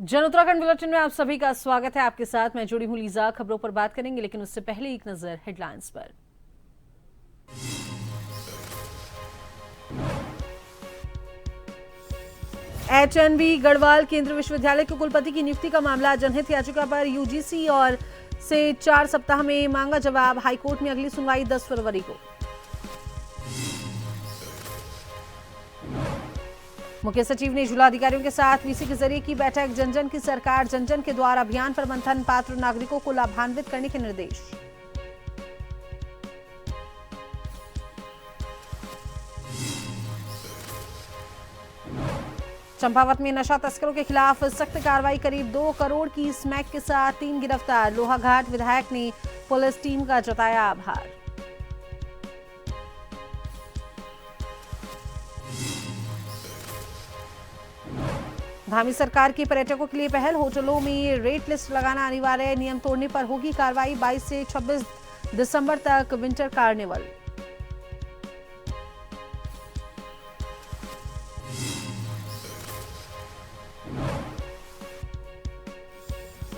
जन उत्तराखंड बुलेटिन में आप सभी का स्वागत है। आपके साथ मैं जुड़ी हूं लीजा। खबरों पर बात करेंगे, लेकिन उससे पहले एक नजर हेडलाइंस पर। एचएनबी गढ़वाल केंद्रीय विश्वविद्यालय के कुलपति की नियुक्ति का मामला। जनहित याचिका पर यूजीसी और से 4 सप्ताह में मांगा जवाब। हाईकोर्ट में अगली सुनवाई 10 फरवरी को। मुख्य सचिव ने जिलाधिकारियों के साथ वीसी के जरिए की बैठक। जन जन की सरकार, जन जन के द्वार अभियान पर मंथन। पात्र नागरिकों को लाभान्वित करने के निर्देश। चंपावत में नशा तस्करों के खिलाफ सख्त कार्रवाई। करीब 2 करोड़ की स्मैक के साथ 3 गिरफ्तार। लोहाघाट विधायक ने पुलिस टीम का जताया आभार। धामी सरकार की पर्यटकों के लिए पहल। होटलों में रेट लिस्ट लगाना अनिवार्य। नियम तोड़ने पर होगी कार्रवाई। 22 से 26 दिसंबर तक विंटर कार्निवल।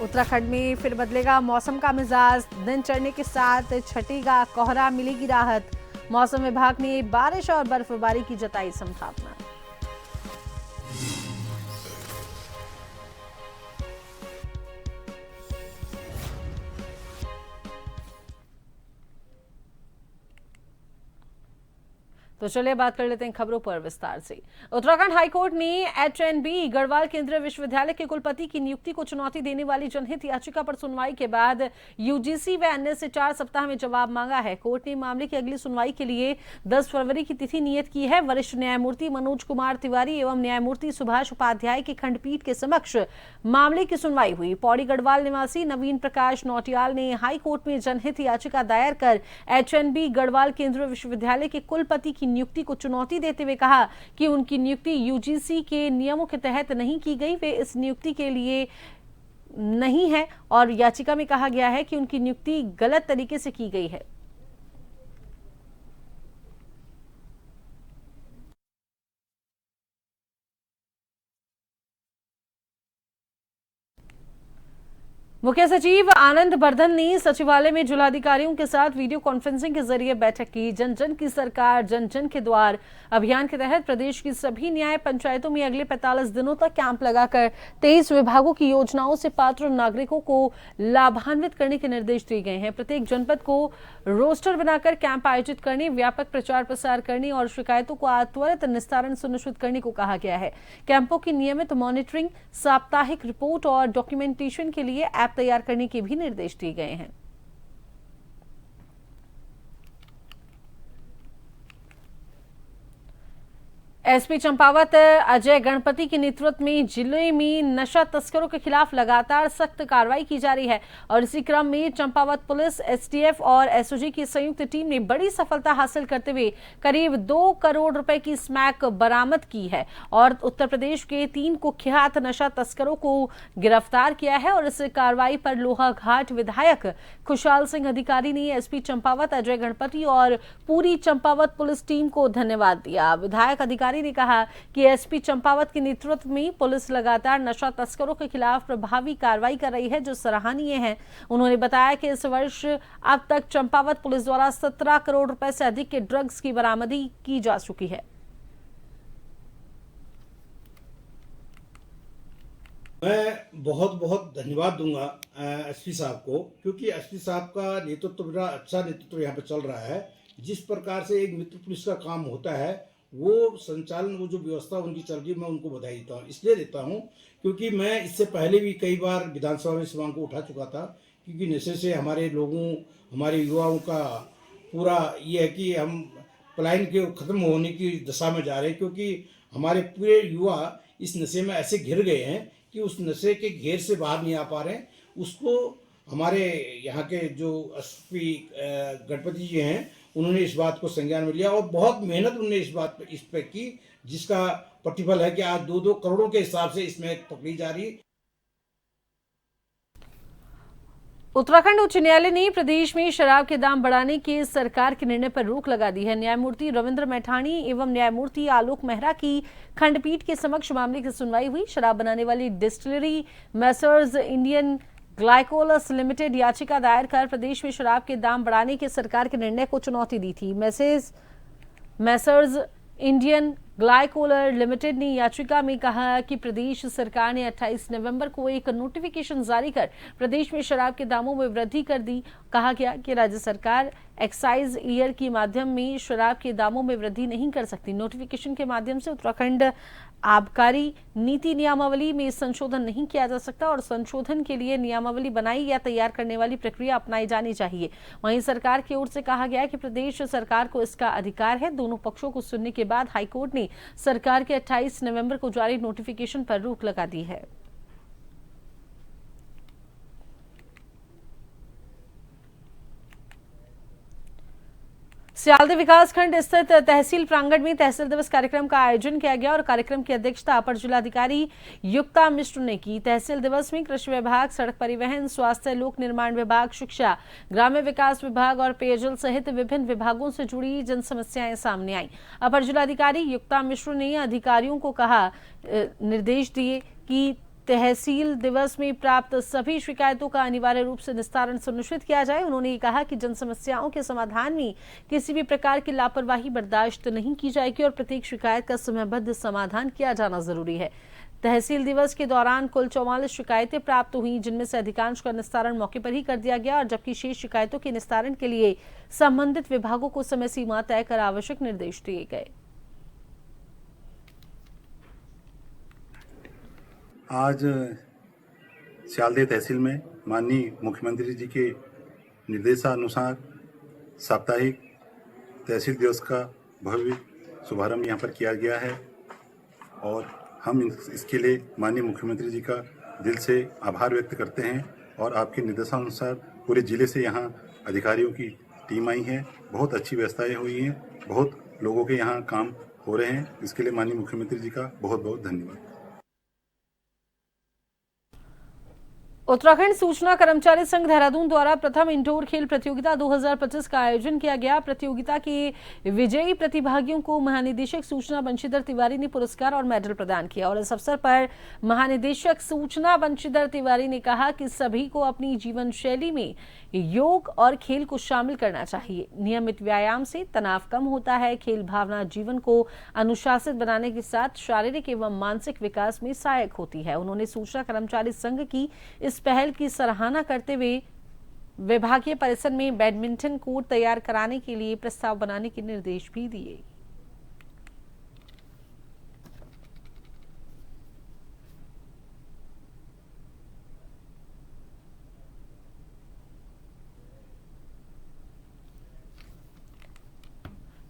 उत्तराखंड में फिर बदलेगा मौसम का मिजाज। दिन चढ़ने के साथ छटेगा कोहरा, मिलेगी राहत। मौसम विभाग ने बारिश और बर्फबारी की जताई संभावना। तो चलिए बात कर लेते हैं खबरों पर विस्तार से। उत्तराखंड हाईकोर्ट ने एचएनबी गढ़वाल केंद्रीय विश्वविद्यालय के कुलपति की नियुक्ति को चुनौती देने वाली जनहित याचिका पर सुनवाई के बाद यूजीसी व अन्य से 4 सप्ताह में जवाब मांगा है। कोर्ट ने मामले की अगली सुनवाई के लिए 10 फरवरी की तिथि नियत की है। वरिष्ठ न्यायमूर्ति मनोज कुमार तिवारी एवं न्यायमूर्ति सुभाष उपाध्याय की खंडपीठ के समक्ष मामले की सुनवाई हुई। पौड़ी गढ़वाल निवासी नवीन प्रकाश नौटियाल ने हाईकोर्ट में जनहित याचिका दायर कर एचएनबी गढ़वाल केंद्रीय विश्वविद्यालय के कुलपति की नियुक्ति को चुनौती देते हुए कहा कि उनकी नियुक्ति यूजीसी के नियमों के तहत नहीं की गई, वे इस नियुक्ति के लिए नहीं है और याचिका में कहा गया है कि उनकी नियुक्ति गलत तरीके से की गई है। मुख्य सचिव आनंद वर्धन ने सचिवालय में जिलाधिकारियों के साथ वीडियो कॉन्फ्रेंसिंग के जरिए बैठक की। जन जन की सरकार, जन जन के द्वार अभियान के तहत प्रदेश की सभी न्याय पंचायतों में अगले 45 दिनों तक कैंप लगाकर 23 विभागों की योजनाओं से पात्र नागरिकों को लाभान्वित करने के निर्देश दिए गए हैं। प्रत्येक जनपद को रोस्टर बनाकर कैंप आयोजित करने, व्यापक प्रचार प्रसार करने और शिकायतों को त्वरित निस्तारण सुनिश्चित करने को कहा गया है। कैंपों की नियमित मॉनिटरिंग, साप्ताहिक रिपोर्ट और डॉक्यूमेंटेशन के लिए ऐप तैयार करने के भी निर्देश दिए गए हैं। एसपी चंपावत अजय गणपति के नेतृत्व में जिले में नशा तस्करों के खिलाफ लगातार सख्त कार्रवाई की जा रही है और इसी क्रम में चंपावत पुलिस, एसटीएफ और एसओजी की संयुक्त टीम ने बड़ी सफलता हासिल करते हुए करीब 2 करोड़ रुपए की स्मैक बरामद की है और उत्तर प्रदेश के 3 कुख्यात नशा तस्करों को गिरफ्तार किया है। और इस कार्रवाई पर लोहाघाट विधायक खुशहाल सिंह अधिकारी ने एसपी चंपावत अजय गणपति और पूरी चंपावत पुलिस टीम को धन्यवाद दिया। विधायक अधिकारी ने कहा कि एसपी चंपावत के नेतृत्व में पुलिस लगातार नशा तस्करों के खिलाफ प्रभावी कार्रवाई कर रही है, जो सराहनीय है। उन्होंने बताया कि इस वर्ष अब तक चंपावत पुलिस द्वारा 17 करोड़ रुपए से अधिक के ड्रग्स की बरामदी की जा चुकी है। मैं बहुत बहुत धन्यवाद दूंगा एसपी साहब को, क्योंकि एसपी साहब का नेतृत्व बड़ा अच्छा नेतृत्व यहाँ पे चल रहा है। जिस प्रकार से एक मित्र पुलिस का काम होता है, वो संचालन, वो जो व्यवस्था उनकी चल रही है, मैं उनको बधाई देता हूँ। इसलिए देता हूँ क्योंकि मैं इससे पहले भी कई बार विधानसभा में इस मांग को उठा चुका था, क्योंकि नशे से हमारे लोगों, हमारे युवाओं का पूरा ये है कि हम पलायन के खत्म होने की दशा में जा रहे हैं, क्योंकि हमारे पूरे युवा इस नशे में ऐसे घिर गए हैं कि उस नशे के घेर से बाहर नहीं आ पा रहे हैं। उसको हमारे यहाँ के जो एसपी गणपति जी हैं, उन्होंने इस बात को संज्ञान में लिया और बहुत मेहनत उन्होंने इस पे की, जिसका प्रतिफल है कि आज 2-2 करोड़ों के हिसाब से इसमें पकड़ी जा रही है। उत्तराखंड उच्च न्यायालय ने प्रदेश में शराब के दाम बढ़ाने के सरकार के निर्णय पर रोक लगा दी है। न्यायमूर्ति रविंद्र मैठानी एवं न्यायमूर्ति आलोक मेहरा की खंडपीठ के समक्ष मामले की सुनवाई हुई। शराब बनाने वाली डिस्टिलरी मैसर्स इंडियन ग्लाइकोलस लिमिटेड याचिका दायर कर प्रदेश में शराब के दाम बढ़ाने के सरकार के निर्णय को चुनौती दी थी। मैसर्स इंडियन ग्लाइकोलर लिमिटेड ने याचिका में कहा कि प्रदेश सरकार ने 28 नवंबर को एक नोटिफिकेशन जारी कर प्रदेश में शराब के दामों में वृद्धि कर दी। कहा गया कि राज्य सरकार एक्साइज ईयर के माध्यम में शराब के दामों में वृद्धि नहीं कर सकती। नोटिफिकेशन के माध्यम से उत्तराखंड आबकारी नीति नियमावली में संशोधन नहीं किया जा सकता और संशोधन के लिए नियमावली बनाई या तैयार करने वाली प्रक्रिया अपनाई जानी चाहिए। वहीं सरकार की ओर से कहा गया कि प्रदेश सरकार को इसका अधिकार है। दोनों पक्षों को सुनने के बाद हाईकोर्ट ने सरकार के 28 नवंबर को जारी नोटिफिकेशन पर रोक लगा दी है। सियालदह विकासखंड स्थित तहसील प्रांगण में तहसील दिवस कार्यक्रम का आयोजन किया गया और कार्यक्रम की अध्यक्षता अपर जिलाधिकारी युक्ता मिश्र ने की। तहसील दिवस में कृषि विभाग, सड़क परिवहन, स्वास्थ्य, लोक निर्माण विभाग, शिक्षा, ग्राम्य विकास विभाग और पेयजल सहित विभिन्न विभागों से जुड़ी जन समस्याएं सामने आई। अपर जिलाधिकारी युक्ता मिश्र ने अधिकारियों को निर्देश दिए कि तहसील दिवस में प्राप्त सभी शिकायतों का अनिवार्य रूप से निस्तारण सुनिश्चित किया जाए। उन्होंने कहा कि जन समस्याओं के समाधान में किसी भी प्रकार की लापरवाही बर्दाश्त नहीं की जाएगी और प्रत्येक शिकायत का समयबद्ध समाधान किया जाना जरूरी है। तहसील दिवस के दौरान कुल 44 शिकायतें प्राप्त हुई, जिनमें से अधिकांश का निस्तारण मौके पर ही कर दिया गया और जबकि शेष शिकायतों के निस्तारण के लिए संबंधित विभागों को समय सीमा तय कर आवश्यक निर्देश दिए गए। आज सियालदह तहसील में माननीय मुख्यमंत्री जी के निर्देशानुसार साप्ताहिक तहसील दिवस का भव्य शुभारंभ यहाँ पर किया गया है और हम इसके लिए माननीय मुख्यमंत्री जी का दिल से आभार व्यक्त करते हैं। और आपके निर्देशानुसार पूरे जिले से यहाँ अधिकारियों की टीम आई है। बहुत अच्छी व्यवस्थाएं हुई हैं, बहुत लोगों के यहाँ काम हो रहे हैं। इसके लिए माननीय मुख्यमंत्री जी का बहुत बहुत धन्यवाद। उत्तराखंड सूचना कर्मचारी संघ देहरादून द्वारा प्रथम इंडोर खेल प्रतियोगिता 2025 का आयोजन किया गया। प्रतियोगिता के विजयी प्रतिभागियों को महानिदेशक सूचना बंशीधर तिवारी ने पुरस्कार और मेडल प्रदान किया और इस अवसर पर महानिदेशक सूचना बंशीधर तिवारी ने कहा कि सभी को अपनी जीवन शैली में योग और खेल को शामिल करना चाहिए। नियमित व्यायाम से तनाव कम होता है। खेल भावना जीवन को अनुशासित बनाने के साथ शारीरिक एवं मानसिक विकास में सहायक होती है। उन्होंने सूचना कर्मचारी संघ की इस पहल की सराहना करते हुए विभागीय परिसर में बैडमिंटन कोर्ट तैयार कराने के लिए प्रस्ताव बनाने के निर्देश भी दिए।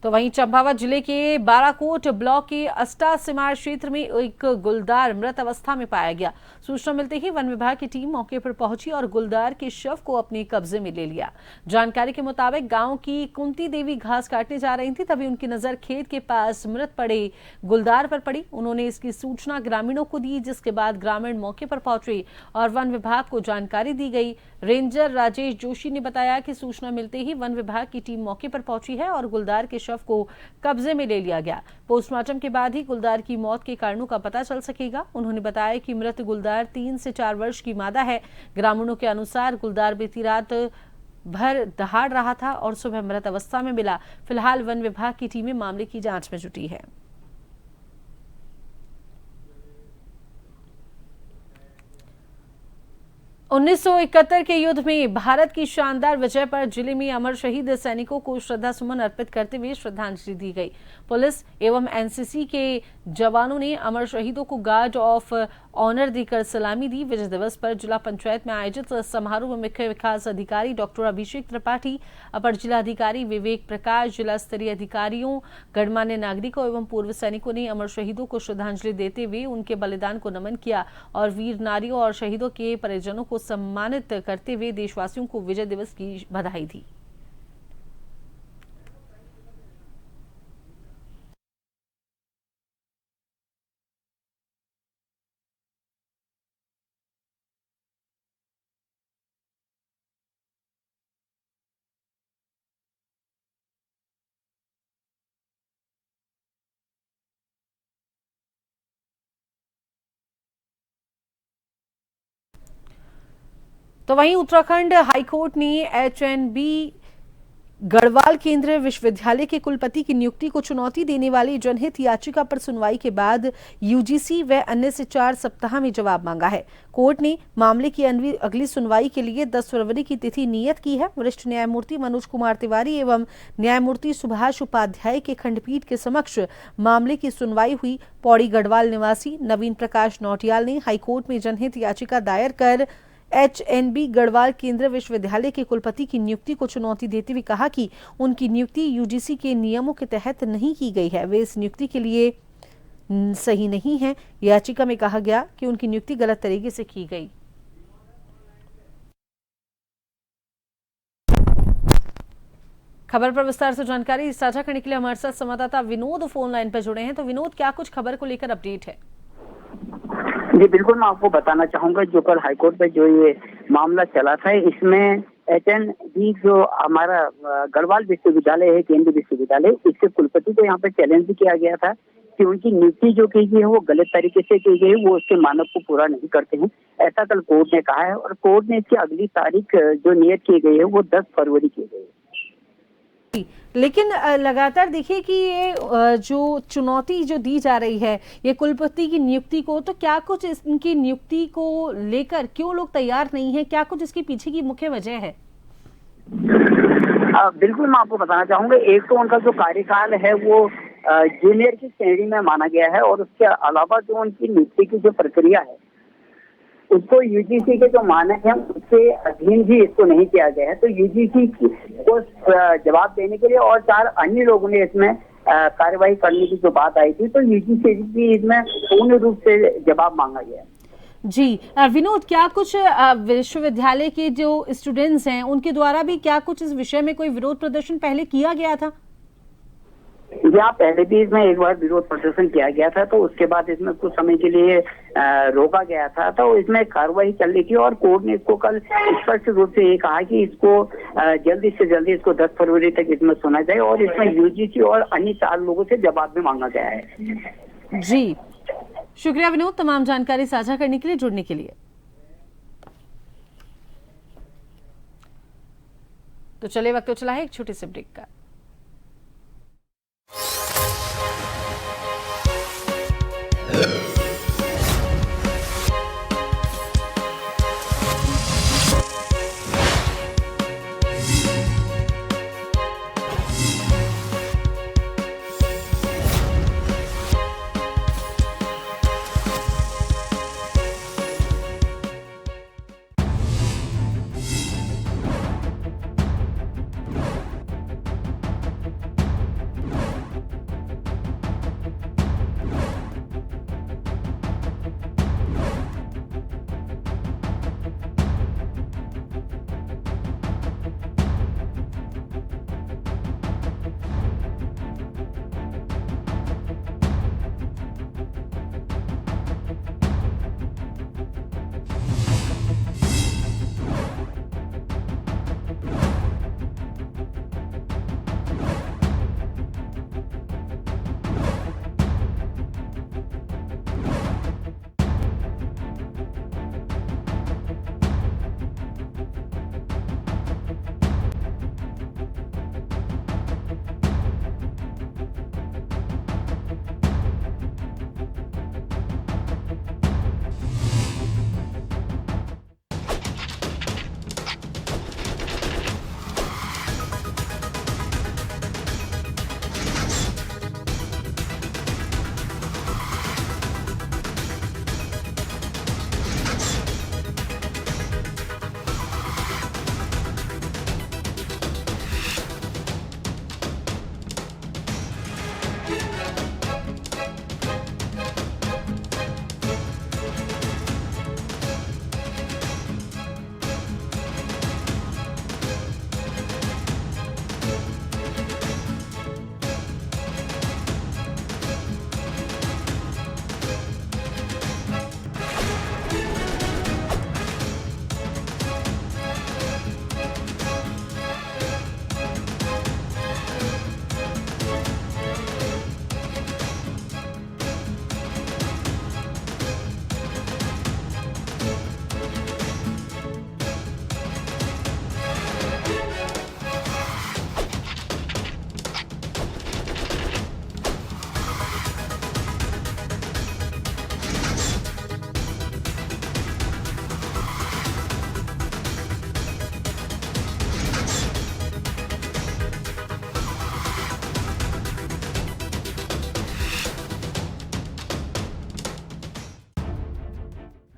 तो वहीं चंपावत जिले के बाराकोट ब्लॉक के अस्टा सिमार क्षेत्र में एक गुलदार मृत अवस्था में पाया गया। सूचना मिलते ही वन विभाग की टीम मौके पर पहुंची और गुलदार के शव को अपने कब्जे में ले लिया। जानकारी के मुताबिक गांव की कुंती देवी घास काटने जा रही थी, तभी उनकी नजर खेत के पास मृत पड़े गुलदार पर पड़ी। उन्होंने इसकी सूचना ग्रामीणों को दी, जिसके बाद ग्रामीण मौके पर पहुंचे और वन विभाग को जानकारी दी गई। रेंजर राजेश जोशी ने बताया कि सूचना मिलते ही वन विभाग की टीम मौके पर पहुंची है और गुलदार के शव को कब्जे में ले लिया गया। पोस्टमार्टम के बाद ही गुलदार की मौत के कारणों का पता चल सकेगा। उन्होंने बताया कि मृत गुलदार 3 से 4 वर्ष की मादा है। ग्रामीणों के अनुसार गुलदार बीती रात भर दहाड़ रहा था और सुबह मृत अवस्था में मिला। फिलहाल वन विभाग की टीमें मामले की जांच में जुटी है। 1971 के युद्ध में भारत की शानदार विजय पर जिले में अमर शहीद सैनिकों को श्रद्धा सुमन अर्पित करते हुए श्रद्धांजलि दी गई। पुलिस एवं एनसीसी के जवानों ने अमर शहीदों को गार्ड ऑफ ऑनर देकर सलामी दी। विजय दिवस पर जिला पंचायत में आयोजित समारोह में मुख्य विकास अधिकारी डॉक्टर अभिषेक त्रिपाठी, अपर जिलाधिकारी विवेक प्रकाश, जिला स्तरीय अधिकारियों, गणमान्य नागरिकों एवं पूर्व सैनिकों ने अमर शहीदों को श्रद्धांजलि देते हुए उनके बलिदान को नमन किया और वीर नारियों और शहीदों के परिजनों को सम्मानित करते हुए देशवासियों को विजय दिवस की बधाई दी। तो वहीं उत्तराखंड हाईकोर्ट ने एचएनबी गढ़वाल केंद्रीय विश्वविद्यालय के कुलपति की नियुक्ति को चुनौती देने वाली जनहित याचिका पर सुनवाई के बाद यूजीसी व अन्य से 4 सप्ताह में जवाब मांगा है। कोर्ट ने मामले की अगली सुनवाई के लिए 10 फरवरी की तिथि नियत की है। वरिष्ठ न्यायमूर्ति मनोज कुमार तिवारी एवं न्यायमूर्ति सुभाष उपाध्याय के खंडपीठ के समक्ष मामले की सुनवाई हुई। पौड़ी गढ़वाल निवासी नवीन प्रकाश नौटियाल ने हाईकोर्ट में जनहित याचिका दायर कर एचएनबी गढ़वाल केंद्रीय विश्वविद्यालय के कुलपति की नियुक्ति को चुनौती देते हुए कहा कि उनकी नियुक्ति यूजीसी के नियमों के तहत नहीं की गई है, वे इस नियुक्ति के लिए सही नहीं है। याचिका में कहा गया कि उनकी नियुक्ति गलत तरीके से की गई। खबर पर विस्तार से जानकारी साझा करने के लिए हमारे साथ संवाददाता विनोद फोन लाइन पर जुड़े हैं। तो विनोद, क्या कुछ खबर को लेकर अपडेट है? जी बिल्कुल, मैं आपको बताना चाहूंगा जो कल हाईकोर्ट में जो ये मामला चला था, इसमें एचएनबी जो हमारा गढ़वाल विश्वविद्यालय है, केंद्रीय विश्वविद्यालय, इसके कुलपति को यहाँ पे चैलेंज किया गया था कि उनकी नियुक्ति जो की गई है वो गलत तरीके से की गई, वो उसके मानक को पूरा नहीं करते हैं, ऐसा कल कोर्ट ने कहा है। और कोर्ट ने इसकी अगली तारीख जो नियत की गई है वो 10 फरवरी की गई है। लेकिन लगातार देखिए कि ये जो चुनौती जो दी जा रही है ये कुलपति की नियुक्ति को, तो क्या कुछ इनकी नियुक्ति को लेकर क्यों लोग तैयार नहीं हैं? क्या कुछ इसके पीछे की मुख्य वजह है? बिल्कुल, मैं आपको बताना चाहूंगा। एक तो उनका जो कार्यकाल है वो जूनियर की श्रेणी में माना गया है, और उसके अलावा जो उनकी नियुक्ति की जो प्रक्रिया है उसको यूजीसी के जो मानक हैं उसके अधीन भी इसको नहीं किया गया है। तो यूजीसी को जवाब देने के लिए और 4 अन्य लोगों ने इसमें कार्रवाई करने की जो बात आई थी, तो यूजीसी की इसमें पूर्ण रूप से जवाब मांगा गया है। जी विनोद, क्या कुछ विश्वविद्यालय के जो स्टूडेंट्स हैं उनके द्वारा भी क्या कुछ इस विषय में कोई विरोध प्रदर्शन पहले किया गया था? यहाँ पहले भी इसमें एक बार विरोध प्रदर्शन किया गया था, तो उसके बाद इसमें कुछ समय के लिए रोका गया था, तो इसमें कार्रवाई चल रही थी। और कोर्ट ने इसको कल स्पष्ट रूप से ये कहा कि इसको जल्दी से जल्दी इसको 10 फरवरी तक इसमें सुना जाए, और इसमें यूजीसी और अन्य 4 लोगों से जवाब भी मांगा गया है। जी शुक्रिया विनोद, तमाम जानकारी साझा करने के लिए, जुड़ने के लिए। तो चले वक्त तो चला है एक छोटे से ब्रेक का।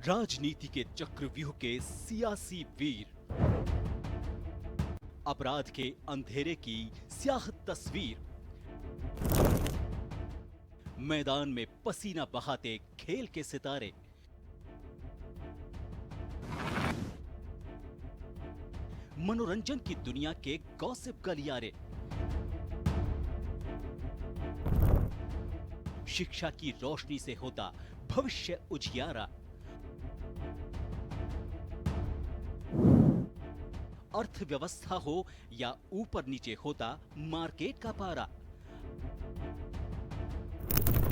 राजनीति के चक्रव्यूह के सियासी वीर, अपराध के अंधेरे की स्याह तस्वीर, मैदान में पसीना बहाते खेल के सितारे, मनोरंजन की दुनिया के गॉसिप गलियारे, शिक्षा की रोशनी से होता भविष्य उजियारा, अर्थव्यवस्था हो या ऊपर नीचे होता मार्केट का पारा,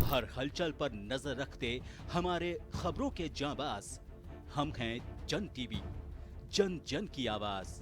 हर हलचल पर नजर रखते हमारे खबरों के जांबाज। हम हैं जन टीवी, जन जन की आवाज।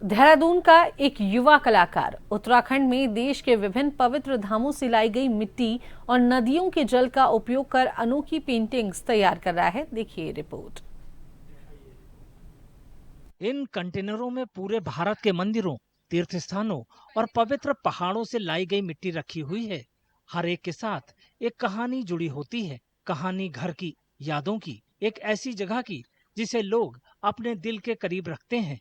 देहरादून का एक युवा कलाकार उत्तराखंड में देश के विभिन्न पवित्र धामों से लाई गई मिट्टी और नदियों के जल का उपयोग कर अनोखी पेंटिंग्स तैयार कर रहा है। देखिए रिपोर्ट। इन कंटेनरों में पूरे भारत के मंदिरों, तीर्थ स्थानों और पवित्र पहाड़ों से लाई गई मिट्टी रखी हुई है। हर एक के साथ एक कहानी जुड़ी होती है। कहानी घर की, यादों की, एक ऐसी जगह की जिसे लोग अपने दिल के करीब रखते हैं।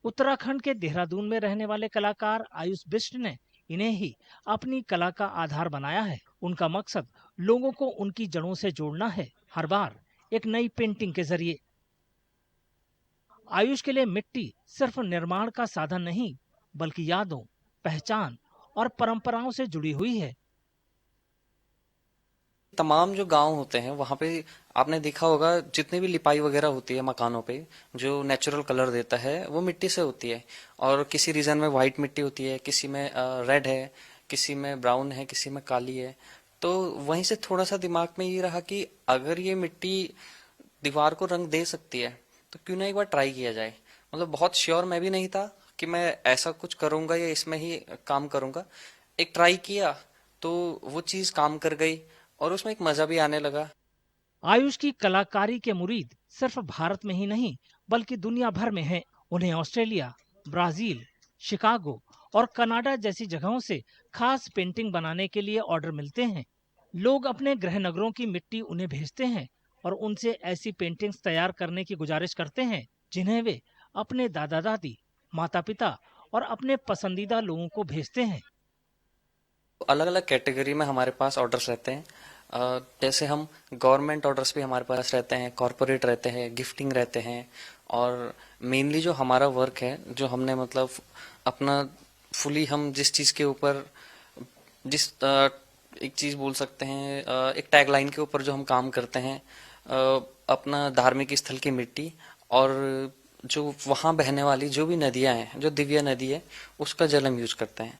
उत्तराखंड के देहरादून में रहने वाले कलाकार आयुष बिष्ट ने इन्हें ही अपनी कला का आधार बनाया है। उनका मकसद लोगों को उनकी जड़ों से जोड़ना है, हर बार एक नई पेंटिंग के जरिए। आयुष के लिए मिट्टी सिर्फ निर्माण का साधन नहीं, बल्कि यादों, पहचान और परंपराओं से जुड़ी हुई है। तमाम जो गांव होते हैं वहां पे आपने देखा होगा जितनी भी लिपाई वगैरह होती है मकानों पे, जो नेचुरल कलर देता है वो मिट्टी से होती है। और किसी रीजन में व्हाइट मिट्टी होती है, किसी में रेड है, किसी में ब्राउन है, किसी में काली है। तो वहीं से थोड़ा सा दिमाग में ये रहा कि अगर ये मिट्टी दीवार को रंग दे सकती है तो क्यों ना एक बार ट्राई किया जाए। मतलब बहुत श्योर मैं भी नहीं था कि मैं ऐसा कुछ करूंगा या इसमें ही काम करूंगा। एक ट्राई किया तो वो चीज काम कर गई और उसमें एक मजा भी आने लगा। आयुष की कलाकारी के मुरीद सिर्फ भारत में ही नहीं बल्कि दुनिया भर में हैं। उन्हें ऑस्ट्रेलिया, ब्राजील, शिकागो और कनाडा जैसी जगहों से खास पेंटिंग बनाने के लिए ऑर्डर मिलते हैं। लोग अपने गृह नगरों की मिट्टी उन्हें भेजते हैं और उनसे ऐसी पेंटिंग्स तैयार करने की गुजारिश करते हैं जिन्हें वे अपने दादा दादी, माता पिता और अपने पसंदीदा लोगों को भेजते हैं। अलग अलग कैटेगरी में हमारे पास ऑर्डर्स रहते हैं। जैसे हम गवर्नमेंट ऑर्डर्स भी हमारे पास रहते हैं, कॉर्पोरेट रहते हैं, गिफ्टिंग रहते हैं। और मेनली जो हमारा वर्क है, जो हमने मतलब अपना फुली हम जिस चीज़ के ऊपर एक चीज़ बोल सकते हैं, एक टैगलाइन के ऊपर जो हम काम करते हैं, अपना धार्मिक स्थल की मिट्टी और जो वहाँ बहने वाली जो भी नदियाँ हैं, जो दिव्या नदी है, उसका जल हम यूज करते हैं।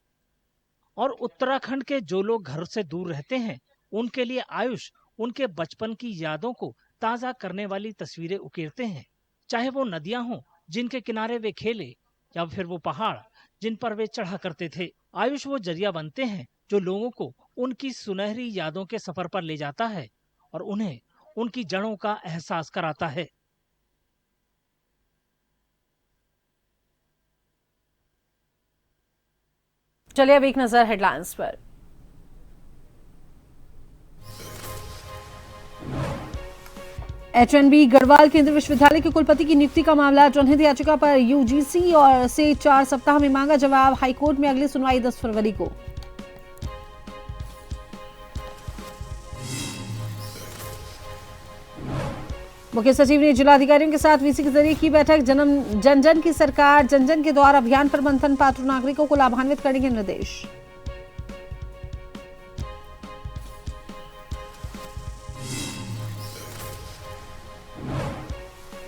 और उत्तराखंड के जो लोग घर से दूर रहते हैं उनके लिए आयुष उनके बचपन की यादों को ताजा करने वाली तस्वीरें उकेरते हैं। चाहे वो नदियां हों जिनके किनारे वे खेले या फिर वो पहाड़ जिन पर वे चढ़ा करते थे। आयुष वो जरिया बनते हैं जो लोगों को उनकी सुनहरी यादों के सफर पर ले जाता है और उन्हें उनकी जड़ों का एहसास कराता है। चलिए अब एक नजर हेडलाइंस पर। एचएनबी गढ़वाल केंद्रीय विश्वविद्यालय के कुलपति की नियुक्ति का मामला, जनहित याचिका पर यूजीसी और से 4 सप्ताह में मांगा जवाब। हाईकोर्ट में अगली सुनवाई 10 फरवरी को। मुख्य सचिव ने जिलाधिकारियों के साथ वीसी के जरिए की बैठक। जन जन की सरकार, जन जन के द्वार अभियान पर मंथन, पात्र नागरिकों को लाभान्वित करने के निर्देश।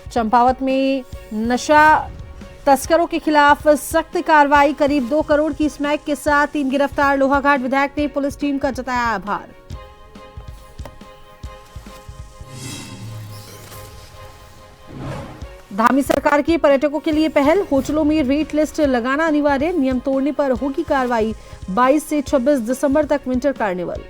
चंपावत में नशा तस्करों के खिलाफ सख्त कार्रवाई। करीब 2 करोड़ की स्मैक के साथ 3 गिरफ्तार। लोहाघाट विधायक ने पुलिस टीम का जताया आभार। धामी सरकार की पर्यटकों के लिए पहल, होटलों में रेट लिस्ट लगाना अनिवार्य। नियम तोड़ने पर होगी कार्रवाई। 22 से 26 दिसंबर तक विंटर कार्निवल।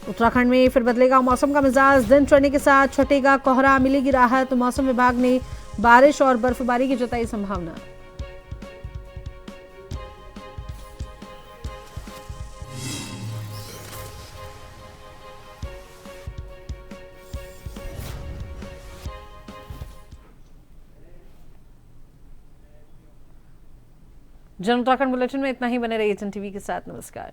उत्तराखंड में फिर बदलेगा मौसम का मिजाज। दिन चढ़ने के साथ छटेगा कोहरा, मिलेगी राहत। मौसम विभाग ने बारिश और बर्फबारी की जताई संभावना। जन उत्तराखंड बुलेटिन में इतना ही। बने रहिए जन टीवी के साथ। नमस्कार।